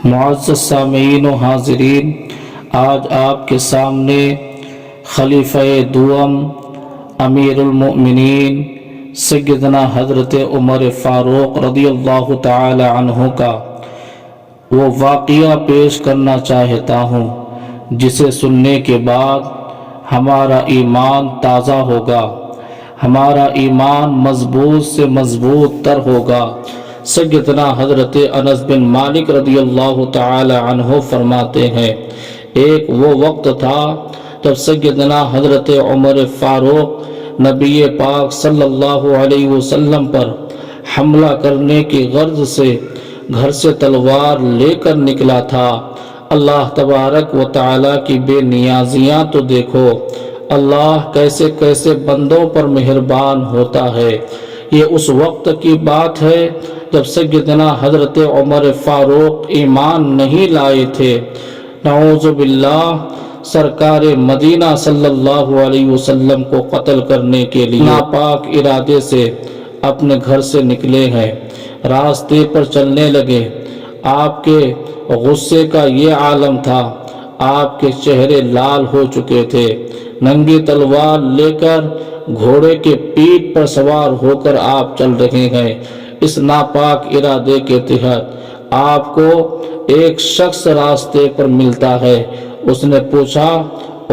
معزز سامعین و حاضرین، آج آپ کے سامنے خلیفہ دوم امیر المؤمنین سیدنا حضرت عمر فاروق رضی اللہ تعالی عنہ کا وہ واقعہ پیش کرنا چاہتا ہوں جسے سننے کے بعد ہمارا ایمان تازہ ہوگا، ہمارا ایمان مضبوط سے مضبوط تر ہوگا۔ سیدنا حضرت انس بن مالک رضی اللہ تعالی عنہ فرماتے ہیں، ایک وہ وقت تھا جب سیدنا حضرت عمر فاروق نبی پاک صلی اللہ علیہ وسلم پر حملہ کرنے کی غرض سے گھر سے تلوار لے کر نکلا تھا۔ اللہ تبارک و تعالی کی بے نیازیاں تو دیکھو، اللہ کیسے کیسے بندوں پر مہربان ہوتا ہے۔ یہ اس وقت کی بات ہے جب سیدنا حضرت عمر فاروق ایمان نہیں لائے تھے۔ نعوذ باللہ، سرکار مدینہ صلی اللہ علیہ وسلم کو قتل کرنے کے لیے ناپاک ارادے سے اپنے گھر سے نکلے ہیں، راستے پر چلنے لگے۔ آپ کے غصے کا یہ عالم تھا، آپ کے چہرے لال ہو چکے تھے۔ ننگی تلوار لے کر گھوڑے کے پیٹھ پر سوار ہو کر آپ چل رہے ہیں۔ اس ناپاک ارادے کے تحت آپ کو ایک شخص راستے پر ملتا ہے۔ اس نے پوچھا،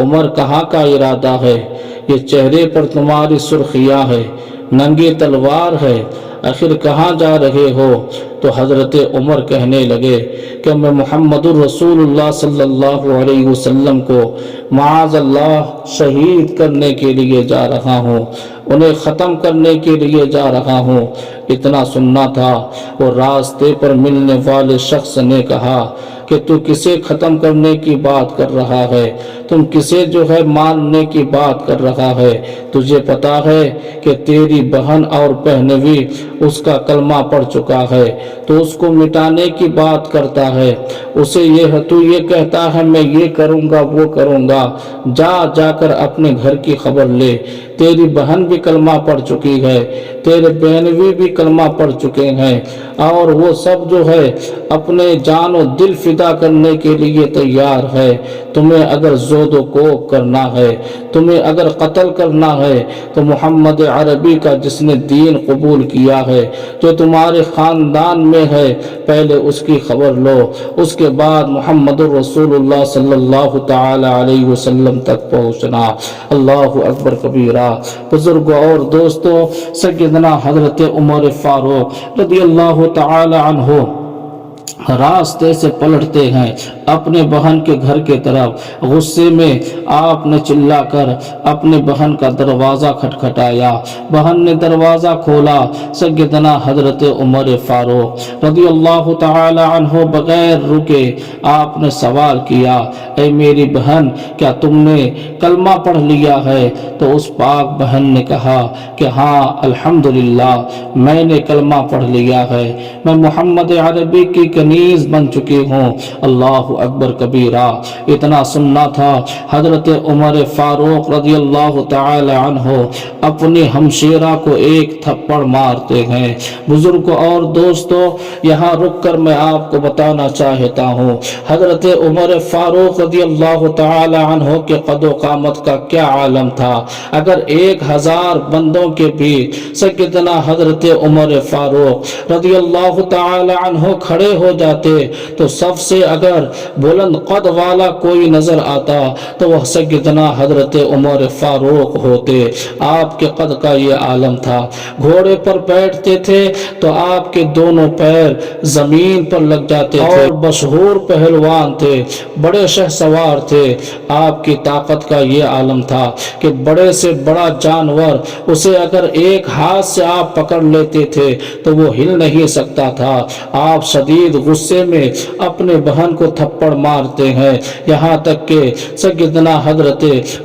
عمر کہاں کا ارادہ ہے؟ یہ چہرے پر تمہاری سرخیاں ہے، ننگی تلوار ہے، آخر کہاں جا رہے ہو؟ تو حضرت عمر کہنے لگے کہ میں محمد الرسول اللہ صلی اللہ علیہ وسلم کو معاذ اللہ شہید کرنے کے لیے جا رہا ہوں، انہیں ختم کرنے کے لیے جا رہا ہوں۔ اتنا سننا تھا، وہ راستے پر ملنے والے شخص نے کہا کہ تو کسے ختم کرنے کی بات کر رہا ہے؟ تم کسے مارنے کی بات کر رہا ہے؟ تجھے پتا ہے کہ تیری بہن اور بہنوئی اس کا کلمہ پڑھ چکا ہے، تو اس کو مٹانے کی بات کرتا ہے۔ اسے تو یہ کہتا ہے میں یہ کروں گا وہ کروں گا۔ جا کر اپنے گھر کی خبر لے، تیری بہن بھی کلمہ پڑھ چکی ہے، تیرے بہنوئی بھی کلمہ پڑھ چکے ہیں، اور وہ سب اپنے جان و دل فدا کرنے کے لیے تیار ہے۔ تمہیں اگر زود و کوب کرنا ہے، تمہیں اگر قتل کرنا ہے، تو محمد عربی کا جس نے دین قبول کیا ہے، جو تمہارے خاندان میں ہے، پہلے اس کی خبر لو، اس کے بعد محمد الرسول اللہ صلی اللہ تعالی علیہ وسلم تک پہنچنا۔ اللہ اکبر کبیرہ۔ بزرگوں اور دوستوں، سیدنا حضرت عمر فاروق رضی اللہ تعالی عنہ راستے سے پلٹتے ہیں اپنے بہن کے گھر کے طرف۔ غصے میں آپ نے چلا کر اپنے بہن کا دروازہ کھٹکھٹایا۔ بہن نے دروازہ کھولا۔ سیدنا حضرت عمر فاروق رضی اللہ تعالی عنہ بغیر رکے آپ نے سوال کیا، اے میری بہن، کیا تم نے کلمہ پڑھ لیا ہے؟ تو اس پاک بہن نے کہا کہ ہاں الحمدللہ، میں نے کلمہ پڑھ لیا ہے، میں محمد عربی کی کنیز بن چکی ہوں۔ اللہ اکبر کبیرہ۔ اتنا سننا تھا، حضرت عمر فاروق رضی اللہ تعالی عنہ اپنی ہمشیرہ کو ایک تھپڑ مارتے ہیں۔ بزرگوں اور دوستوں، یہاں رک کر میں آپ کو بتانا چاہتا ہوں حضرت عمر فاروق رضی اللہ تعالی عنہ کے قد و قامت کا کیا عالم تھا۔ اگر 1000 بندوں کے بیچ سیدنا حضرت عمر فاروق رضی اللہ تعالی عنہ کھڑے ہو جاتے تو سب سے اگر بلند قد والا کوئی نظر آتا تو وہ سیدنا حضرت عمر فاروق ہوتے۔ آپ کے قد کا یہ عالم تھا۔ گھوڑے پر بیٹھتے تھے تو آپ کے دونوں پیر زمین پر لگ جاتے تھے، اور مشہور پہلوان تھے، بڑے شہسوار تھے۔ آپ کی طاقت کا یہ عالم تھا کہ بڑے سے بڑا جانور اسے اگر ایک ہاتھ سے آپ پکڑ لیتے تھے تو وہ ہل نہیں سکتا تھا۔ آپ شدید غصے میں اپنے بہن کو تھپڑ مارتے ہیں، یہاں تک کہ سیدنا حضرت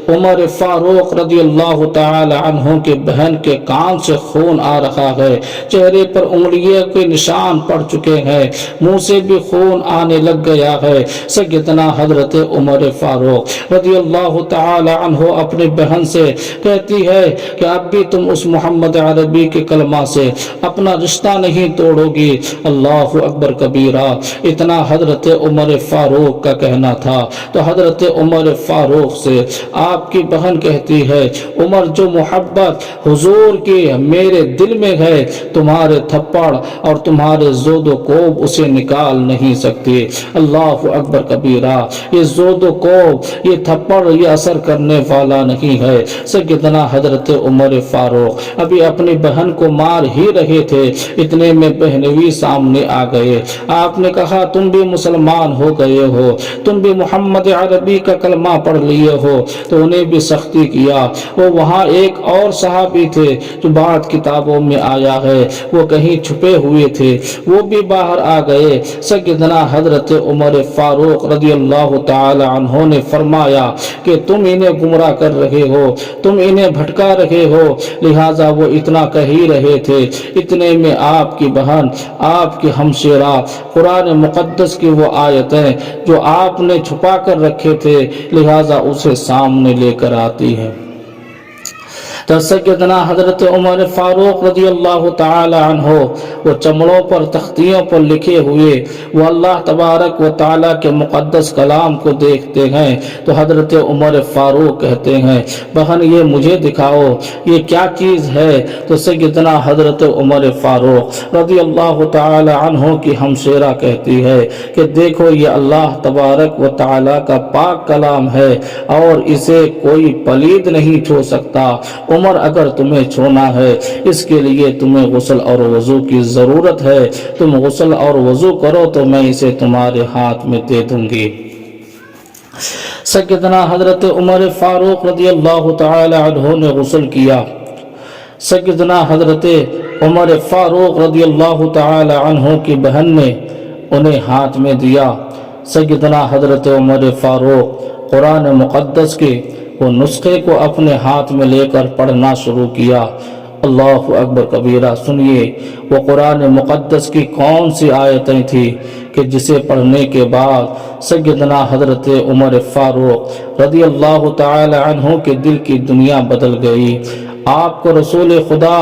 عمر فاروق رضی اللہ تعالی عنہ کے بہن کے کان سے خون آ رہا ہے، چہرے پر انگلیوں کے نشان پڑ چکے ہیں، منہ سے بھی خون آنے لگ گیا ہے۔ سیدنا حضرت عمر فاروق رضی اللہ تعالی عنہ اپنے بہن سے کہتی ہے کہ اب بھی تم اس محمد عربی کے کلمہ سے اپنا رشتہ نہیں توڑو گی۔ اللہ اکبر کبیرہ۔ کبیرہ، اتنا حضرت عمر فاروق کا کہنا تھا۔ تو حضرت عمر فاروق سے آپ کی بہن کہتی ہے عمر جو محبت حضور کی میرے دل میں ہے تمہارے تھپڑ اور تمہارے زود و کوب اسے نکال نہیں سکتے۔ اللہ اکبر کبیرہ، یہ زود و کوب، یہ تھپڑ، یہ اثر کرنے والا نہیں ہے۔ سیدنا حضرت عمر فاروق ابھی اپنی بہن کو مار ہی رہے تھے، اتنے میں بہنوی سامنے آ گئے۔ آپ نے کہا تم بھی مسلمان ہو گئے ہو، تم بھی محمد عربی کا کلمہ پڑھ لیے ہو، تو انہیں بھی سختی کیا۔ وہ وہاں ایک اور صحابی تھے جو بعد کتابوں میں آیا ہے وہ کہیں چھپے ہوئے تھے، وہ بھی باہر آ گئے۔ سیدنا حضرت عمر فاروق رضی اللہ تعالی عنہ نے فرمایا کہ تم انہیں گمراہ کر رہے ہو، تم انہیں بھٹکا رہے ہو، لہٰذا وہ اتنا کہہ ہی رہے تھے، اتنے میں آپ کی بہن، آپ کی ہمشیرہ قرآن مقدس کی وہ آیتیں جو آپ نے چھپا کر رکھے تھے لہٰذا اسے سامنے لے کر آتی ہے۔ تو سیدنا حضرت عمر فاروق رضی اللہ تعالی عنہ وہ چمڑوں پر تختیوں پر لکھے ہوئے وہ اللہ تبارک و تعالی کے مقدس کلام کو دیکھتے ہیں تو حضرت عمر فاروق کہتے ہیں بہن یہ مجھے دکھاؤ یہ کیا چیز ہے۔ تو سیدنا حضرت عمر فاروق رضی اللہ تعالی عنہ کی ہمشیرہ کہتی ہے کہ دیکھو یہ اللہ تبارک و تعالی کا پاک کلام ہے اور اسے کوئی پلید نہیں چھو سکتا۔ عمر اگر تمہیں چھونا ہے اس کے لیے تمہیں غسل اور وضو کی ضرورت ہے، تم غسل اور وضو کرو تو میں اسے تمہارے ہاتھ میں دے دوں گی۔ سیدنا حضرت عمر فاروق رضی اللہ تعالی عنہ نے غسل کیا۔ سیدنا حضرت عمر فاروق رضی اللہ تعالی عنہ کی بہن نے انہیں ہاتھ میں دیا۔ سیدنا حضرت عمر فاروق قرآن مقدس کے وہ نسخے کو اپنے ہاتھ میں لے کر پڑھنا شروع کیا۔ اللہ اکبر کبیرہ، سنیے وہ قرآن مقدس کی کون سی آیتیں تھی کہ جسے پڑھنے کے بعد سیدنا حضرت عمر فاروق رضی اللہ تعالی عنہ کے دل کی دنیا بدل گئی۔ آپ کو رسول خدا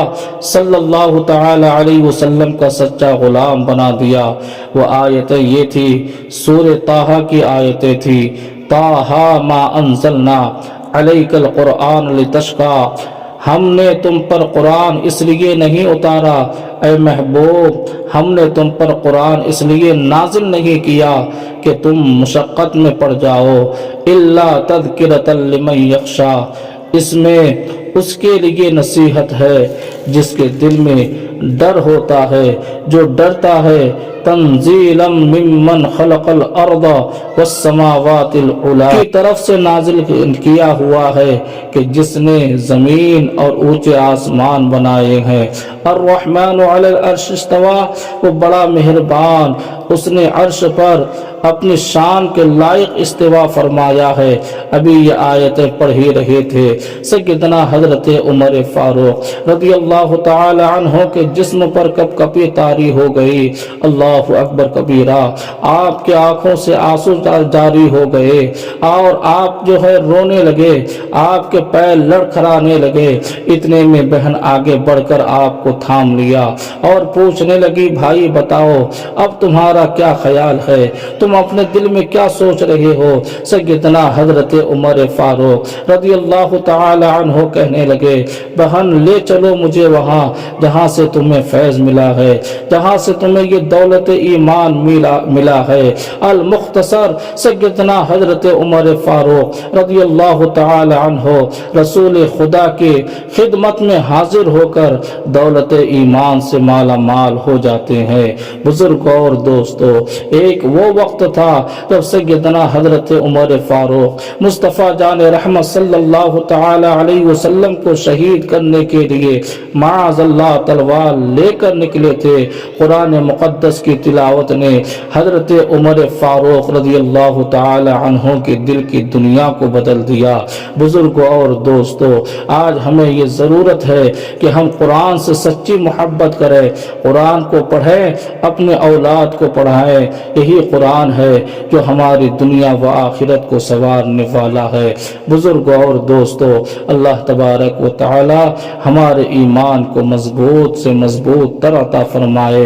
صلی اللہ تعالی علیہ وسلم کا سچا غلام بنا دیا۔ وہ آیتیں یہ تھی سورہ طٰہٰ کی آیتیں تھی، طٰہٰ ما انزلنا علیک القرآن لتشقیٰ، ہم نے تم پر قرآن اس لیے نہیں اتارا اے محبوب، ہم نے تم پر قرآن اس لیے نازل نہیں کیا کہ تم مشقت میں پڑ جاؤ، الا تذکرۃ لمن یخشیٰ، اس میں اس کے لیے نصیحت ہے جس کے دل میں ڈر ہوتا ہے، جو ڈرتا ہے، تنزیلا ممن خلق الارض والسماوات العلی، کی طرف سے نازل کیا ہوا ہے کہ جس نے زمین اور اونچے آسمان بنائے ہیں۔ الرحمن علی العرش استوى، وہ بڑا مہربان، اس نے عرش پر اپنی شان کے لائق استوا فرمایا ہے۔ ابھی یہ آیتیں پڑھ ہی رہے تھے، سیدنا حضرت عمر فاروق رضی اللہ تعالی عنہ کے جسم پر کپ کپی طاری ہو گئی۔ اللہ اکبر کبیرہ، آپ کے آنکھوں سے آنسو جاری ہو گئے اور آپ جو ہے رونے لگے، آپ کے پیر لڑکھڑانے لگے۔ اتنے میں بہن آگے بڑھ کر آپ کو تھام لیا اور پوچھنے لگی بھائی بتاؤ اب تمہارا کیا خیال ہے، تم اپنے دل میں کیا سوچ رہے ہو۔ سیدنا حضرت عمر فاروق رضی اللہ تعالی عنہ کہنے لگے بہن لے چلو مجھے وہاں جہاں سے تمہیں فیض ملا ہے، جہاں سے تمہیں یہ دولت ایمان ملا ہے۔ المختصر، سیدنا حضرت عمر فاروق رضی اللہ تعالی عنہ رسول خدا کی خدمت میں حاضر ہو کر دولت ایمان سے مالا مال ہو جاتے ہیں۔ بزرگ اور دوستو، ایک وہ وقت تھا جب سیدنا حضرت عمر فاروق مصطفیٰ جان رحمت صلی اللہ تعالی علیہ وسلم کو شہید کرنے کے لیے معاذ اللہ تلوار لے کر نکلے تھے۔ قرآن مقدس کی تلاوت نے حضرت عمر فاروق رضی اللہ تعالی عنہ کے دل کی دنیا کو بدل دیا۔ بزرگوں اور دوستو، آج ہمیں یہ ضرورت ہے کہ ہم قرآن سے سچی محبت کریں، قرآن کو پڑھیں، اپنے اولاد کو پڑھائیں۔ یہی قرآن ہے جو ہماری دنیا و آخرت کو سنوارنے والا ہے۔ بزرگوں اور دوستو، اللہ تبارک و تعالی ہمارے ایمان کو مضبوط سے مضبوط تر عطا فرمائے۔